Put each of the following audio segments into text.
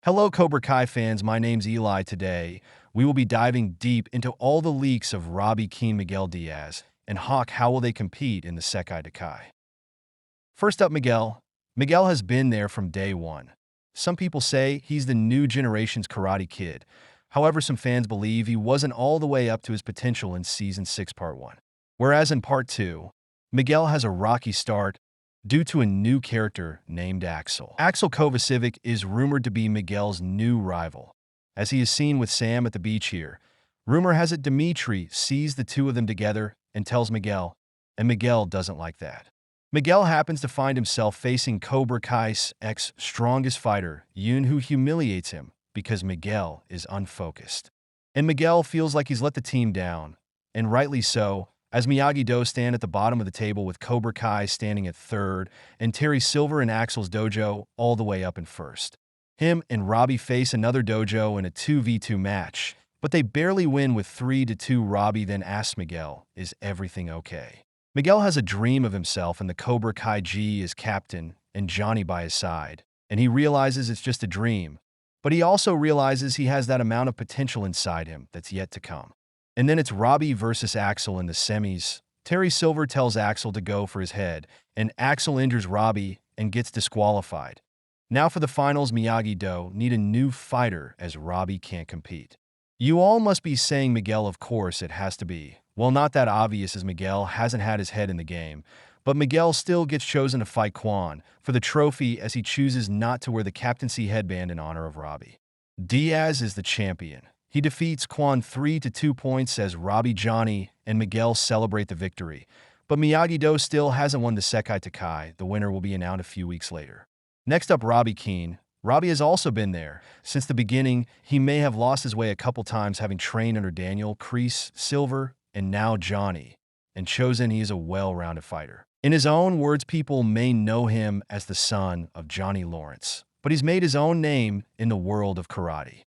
Hello, Cobra Kai fans. My name's Eli. Today, we will be diving deep into all the leaks of Robby Keane, Miguel Diaz, and Hawk. How will they compete in the Sekai Kai? First up, Miguel. Miguel has been there from day one. Some people say he's the new generation's Karate Kid. However, some fans believe he wasn't all the way up to his potential in Season 6, Part 1. Whereas in Part 2, Miguel has a rocky start due to a new character named Axel. Axel Kovacevic is rumored to be Miguel's new rival, as he is seen with Sam at the beach here. Rumor has it Dimitri sees the two of them together and tells Miguel, and Miguel doesn't like that. Miguel happens to find himself facing Cobra Kai's ex-strongest fighter, Yoon, who humiliates him because Miguel is unfocused. And Miguel feels like he's let the team down, and rightly so, as Miyagi-Do stand at the bottom of the table with Cobra Kai standing at third and Terry Silver and Axel's dojo all the way up in first. Him and Robby face another dojo in a 2v2 match, but they barely win with 3-2. Robby then asks Miguel, "Is everything okay?" Miguel has a dream of himself and the Cobra Kai G as captain and Johnny by his side, and he realizes it's just a dream, but he also realizes he has that amount of potential inside him that's yet to come. And then it's Robby versus Axel in the semis. Terry Silver tells Axel to go for his head, and Axel injures Robby and gets disqualified. Now for the finals, Miyagi-Do need a new fighter as Robby can't compete. You all must be saying Miguel, of course it has to be. Well, not that obvious as Miguel hasn't had his head in the game, but Miguel still gets chosen to fight Quan for the trophy as he chooses not to wear the captaincy headband in honor of Robby. Diaz is the champion. He defeats Quan 3-2 points as Robby, Johnny, and Miguel celebrate the victory. But Miyagi-Do still hasn't won the Sekai Kai. The winner will be announced a few weeks later. Next up, Robby Keane. Robby has also been there. Since the beginning, he may have lost his way a couple times having trained under Daniel, Kreese, Silver, and now Johnny, and chosen he is a well-rounded fighter. In his own words, people may know him as the son of Johnny Lawrence, but he's made his own name in the world of karate.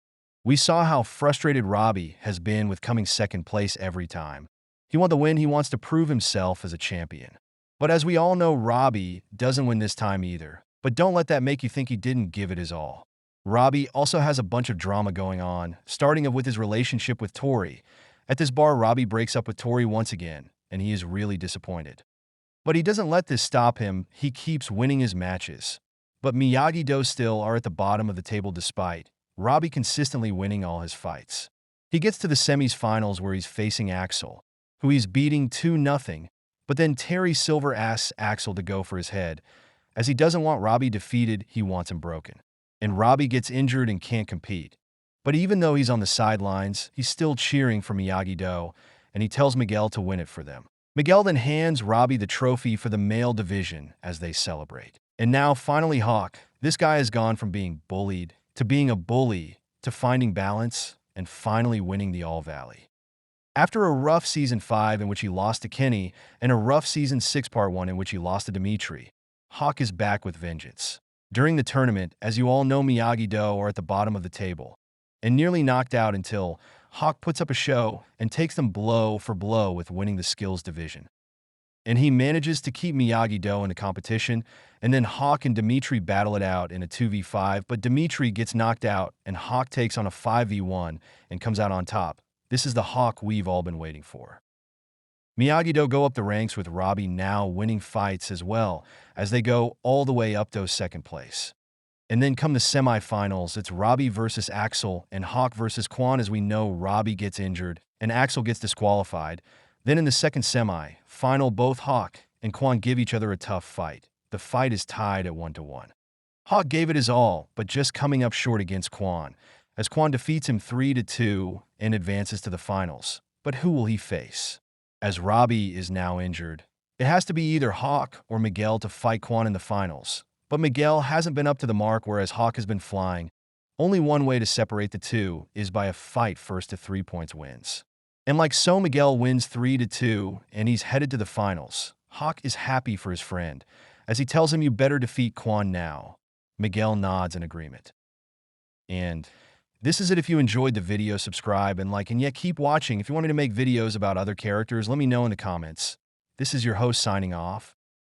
We saw how frustrated Robby has been with coming second place every time. He wants to win, he wants to prove himself as a champion. But as we all know, Robby doesn't win this time either. But don't let that make you think he didn't give it his all. Robby also has a bunch of drama going on, starting with his relationship with Tori. At this bar, Robby breaks up with Tori once again, and he is really disappointed. But he doesn't let this stop him, he keeps winning his matches. But Miyagi-Do still are at the bottom of the table despite Robby consistently winning all his fights. He gets to the semis-finals where he's facing Axel, who he's beating 2-0, but then Terry Silver asks Axel to go for his head. As he doesn't want Robby defeated, he wants him broken. And Robby gets injured and can't compete. But even though he's on the sidelines, he's still cheering for Miyagi-Do, and he tells Miguel to win it for them. Miguel then hands Robby the trophy for the male division as they celebrate. And now, finally, Hawk. This guy has gone from being bullied to being a bully, to finding balance, and finally winning the All Valley. After a rough Season 5 in which he lost to Kenny, and a rough Season 6 Part 1 in which he lost to Dimitri, Hawk is back with vengeance. During the tournament, as you all know, Miyagi-Do are at the bottom of the table, and nearly knocked out until Hawk puts up a show and takes them blow for blow with winning the skills division. And he manages to keep Miyagi-Do in the competition, and then Hawk and Dimitri battle it out in a 2v5, but Dimitri gets knocked out, and Hawk takes on a 5v1 and comes out on top. This is the Hawk we've all been waiting for. Miyagi-Do go up the ranks with Robby now winning fights as well, as they go all the way up to second place. And then come the semifinals, it's Robby versus Axel and Hawk versus Quan. As we know, Robby gets injured, and Axel gets disqualified. Then in the second semi-final, both Hawk and Quan give each other a tough fight. The fight is tied at 1-1. Hawk gave it his all, but just coming up short against Quan, as Quan defeats him 3-2 and advances to the finals. But who will he face? As Robby is now injured, it has to be either Hawk or Miguel to fight Quan in the finals. But Miguel hasn't been up to the mark, whereas Hawk has been flying. Only one way to separate the two is by a fight first to 3 points wins. And like so, Miguel wins 3-2, and he's headed to the finals. Hawk is happy for his friend, as he tells him, "You better defeat Quan now." Miguel nods in agreement. And this is it. If you enjoyed the video, subscribe and like, and yet keep watching. If you want me to make videos about other characters, let me know in the comments. This is your host signing off.